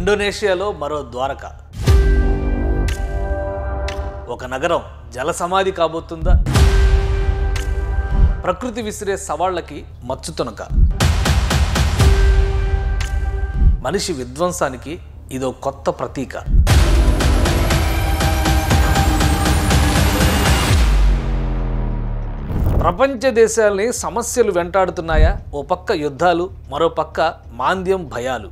ఇండోనేషియాలో మరో ద్వారక. ఒక నగరం జల సమాధి కాబోతుందా? ప్రకృతి విసిరే సవాళ్లకి మచ్చుతునక. మనిషి విధ్వంసానికి ఇదో కొత్త ప్రతీక. ప్రపంచ దేశాలని సమస్యలు వెంటాడుతున్నాయా? ఓ పక్క యుద్ధాలు, మరో పక్క మాంద్యం, భయాలు.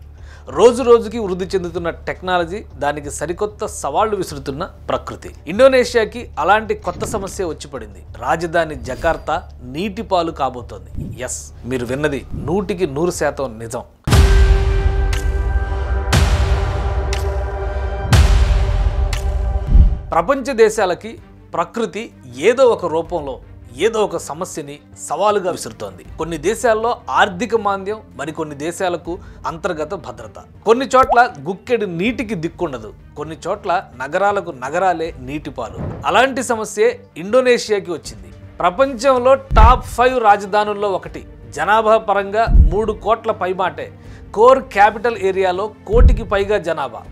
రోజు రోజుకి వృద్ధి చెందుతున్న టెక్నాలజీ, దానికి సరికొత్త సవాళ్లు విసురుతున్న ప్రకృతి. ఇండోనేషియాకి అలాంటి కొత్త సమస్య వచ్చి పడింది. రాజధాని జకార్తా నీటి పాలు కాబోతోంది. ఎస్, మీరు విన్నది 100% నిజం. ప్రపంచ దేశాలకి ప్రకృతి ఏదో ఒక రూపంలో ఏదో ఒక సమస్యని సవాలుగా విసురుతోంది. కొన్ని దేశాల్లో ఆర్థిక మాంద్యం, మరికొన్ని దేశాలకు అంతర్గత భద్రత. కొన్ని చోట్ల గుక్కెడు నీటికి దిక్కుండదు, కొన్ని చోట్ల నగరాలకు నగరాలే నీటిపాలు. అలాంటి సమస్యే ఇండోనేషియాకి వచ్చింది. ప్రపంచంలో టాప్ 5 రాజధానుల్లో ఒకటి. జనాభా పరంగా 3 కోట్ల పైమాటే. కోర్ క్యాపిటల్ ఏరియాలో 1 కోటికి పైగా జనాభా.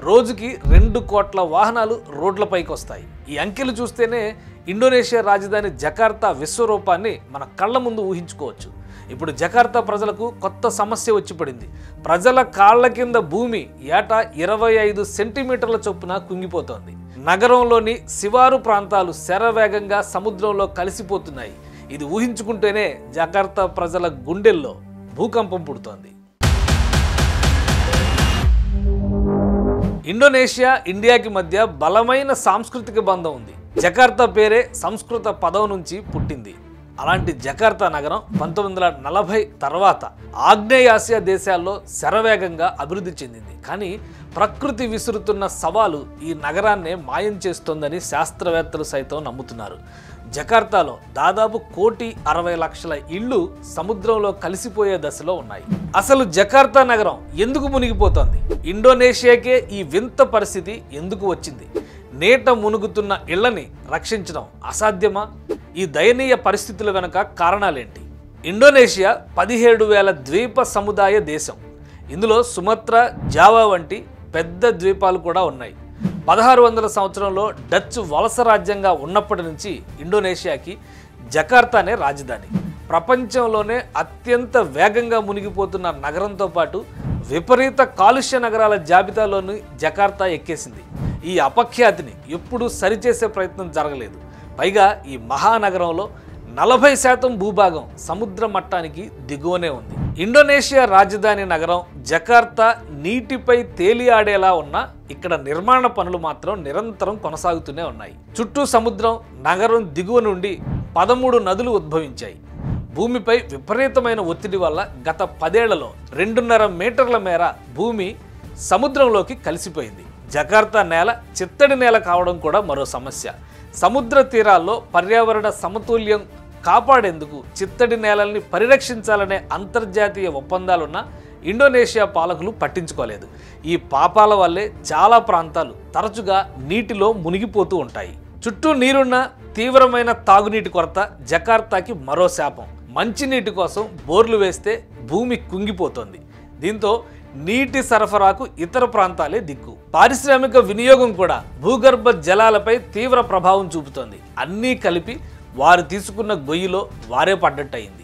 రోజుకి 2 కోట్ల వాహనాలు రోడ్లపైకి వస్తాయి. ఈ అంకెలు చూస్తేనే ఇండోనేషియా రాజధాని జకార్తా విశ్వరూపాన్ని మన కళ్ళ ముందు ఊహించుకోవచ్చు. ఇప్పుడు జకార్తా ప్రజలకు కొత్త సమస్య వచ్చి పడింది. ప్రజల కాళ్ల కింద భూమి ఏటా 25 సెంటీమీటర్ల చొప్పున కుంగిపోతోంది. నగరంలోని శివారు ప్రాంతాలు శరవేగంగా సముద్రంలో కలిసిపోతున్నాయి. ఇది ఊహించుకుంటేనే జకార్తా ప్రజల గుండెల్లో భూకంపం పుడుతోంది. ఇండోనేషియా, ఇండియాకి మధ్య బలమైన సాంస్కృతిక బంధం ఉంది. జకార్తా పేరే సంస్కృత పదం నుంచి పుట్టింది. అలాంటి జకార్తా నగరం 1940 తర్వాత ఆగ్నేయాసియా దేశాల్లో శరవేగంగా అభివృద్ధి చెందింది. కానీ ప్రకృతి విసురుతున్న సవాలు ఈ నగరాన్నే మాయం చేస్తోందని శాస్త్రవేత్తలు సైతం నమ్ముతున్నారు. జకార్తాలో దాదాపు 1,60,00,000 ఇళ్లు సముద్రంలో కలిసిపోయే దశలో ఉన్నాయి. అసలు జకార్తా నగరం ఎందుకు మునిగిపోతోంది? ఇండోనేషియాకే ఈ వింత పరిస్థితి ఎందుకు వచ్చింది? నీట మునుగుతున్న ఇళ్లని రక్షించడం అసాధ్యమా? ఈ దయనీయ పరిస్థితుల వెనుక కారణాలేంటి? ఇండోనేషియా 17,000 ద్వీప సముదాయ దేశం. ఇందులో సుమత్రా, జావా వంటి పెద్ద ద్వీపాలు కూడా ఉన్నాయి. 1600 సంవత్సరంలో డచ్ వలస రాజ్యంగా ఉన్నప్పటి నుంచి ఇండోనేషియాకి జకార్తానే రాజధాని. ప్రపంచంలోనే అత్యంత వేగంగా మునిగిపోతున్న నగరంతో పాటు విపరీత కాలుష్య నగరాల జాబితాలోని జకార్తా ఎక్కేసింది. ఈ అపఖ్యాతిని ఎప్పుడూ సరిచేసే ప్రయత్నం జరగలేదు. పైగా ఈ మహానగరంలో 40% భూభాగం సముద్ర మట్టానికి దిగువనే ఉంది. ఇండోనేషియా రాజధాని నగరం జకార్తా నీటిపై తేలియాడేలా ఉన్న ఇక్కడ నిర్మాణ పనులు మాత్రం నిరంతరం కొనసాగుతూనే ఉన్నాయి. చుట్టూ సముద్రం, నగరం దిగువ నుండి 13 నదులు ఉద్భవించాయి. భూమిపై విపరీతమైన ఒత్తిడి వల్ల గత 10 ఏళ్లలో 2.5 మీటర్ల మేర భూమి సముద్రంలోకి కలిసిపోయింది. జకార్తా నేల చిత్తడి నేల కావడం కూడా మరో సమస్య. సముద్ర తీరాల్లో పర్యావరణ సమతుల్యం కాపాడేందుకు చిత్తడి నేలల్ని పరిరక్షించాలనే అంతర్జాతీయ ఒప్పందాలున్న ఇండోనేషియా పాలకులు పట్టించుకోలేదు. ఈ పాపాల వల్లే చాలా ప్రాంతాలు తరచుగా నీటిలో మునిగిపోతూ ఉంటాయి. చుట్టూ నీరున్న తీవ్రమైన తాగునీటి కొరత జకార్తాకి మరో శాపం. మంచినీటి కోసం బోర్లు వేస్తే భూమి కుంగిపోతోంది. దీంతో నీటి సరఫరాకు ఇతర ప్రాంతాలే దిక్కు. పారిశ్రామిక వినియోగం కూడా భూగర్భ జలాలపై తీవ్ర ప్రభావం చూపుతోంది. అన్నీ కలిపి వారు తీసుకున్న గొయ్యిలో వారే పడ్డట్టయింది.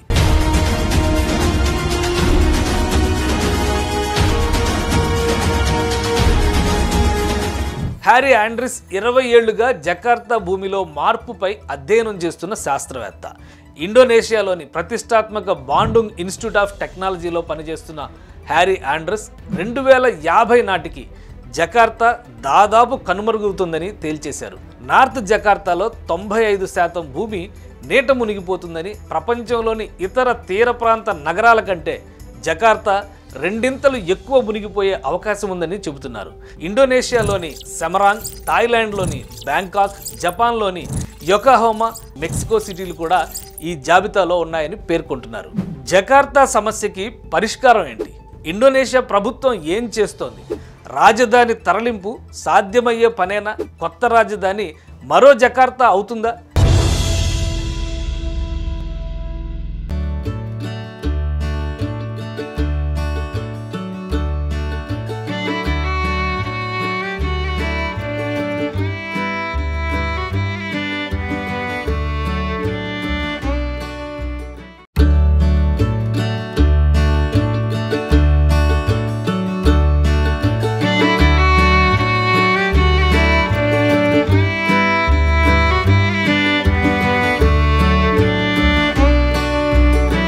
హ్యారీ ఆండ్రిస్ 20 ఏళ్లుగా జకార్తా భూమిలో మార్పుపై అధ్యయనం చేస్తున్న శాస్త్రవేత్త. ఇండోనేషియాలోని ప్రతిష్టాత్మక బాండుంగ్ ఇన్స్టిట్యూట్ ఆఫ్ టెక్నాలజీలో పనిచేస్తున్న హ్యారీ ఆండ్రిస్ 2050 నాటికి జకార్తా దాదాపు కనుమరుగుతుందని తేల్చేశారు. నార్త్ జకార్తాలో 95% భూమి నీట మునిగిపోతుందని, ప్రపంచంలోని ఇతర తీర ప్రాంత నగరాల కంటే జకార్తా 2 ఎక్కువ మునిగిపోయే అవకాశం ఉందని చెబుతున్నారు. ఇండోనేషియాలోని సెమరాంగ్, థాయిలాండ్లోని బ్యాంకాక్, జపాన్లోని యొకోహామా, మెక్సికో సిటీలు కూడా ఈ జాబితాలో ఉన్నాయని పేర్కొంటున్నారు. జకార్తా సమస్యకి పరిష్కారం ఏంటి? ఇండోనేషియా ప్రభుత్వం ఏం చేస్తోంది? రాజధాని తరలింపు సాధ్యమయ్యే పనేనా? కొత్త రాజధాని మరో జకార్తా అవుతుందా?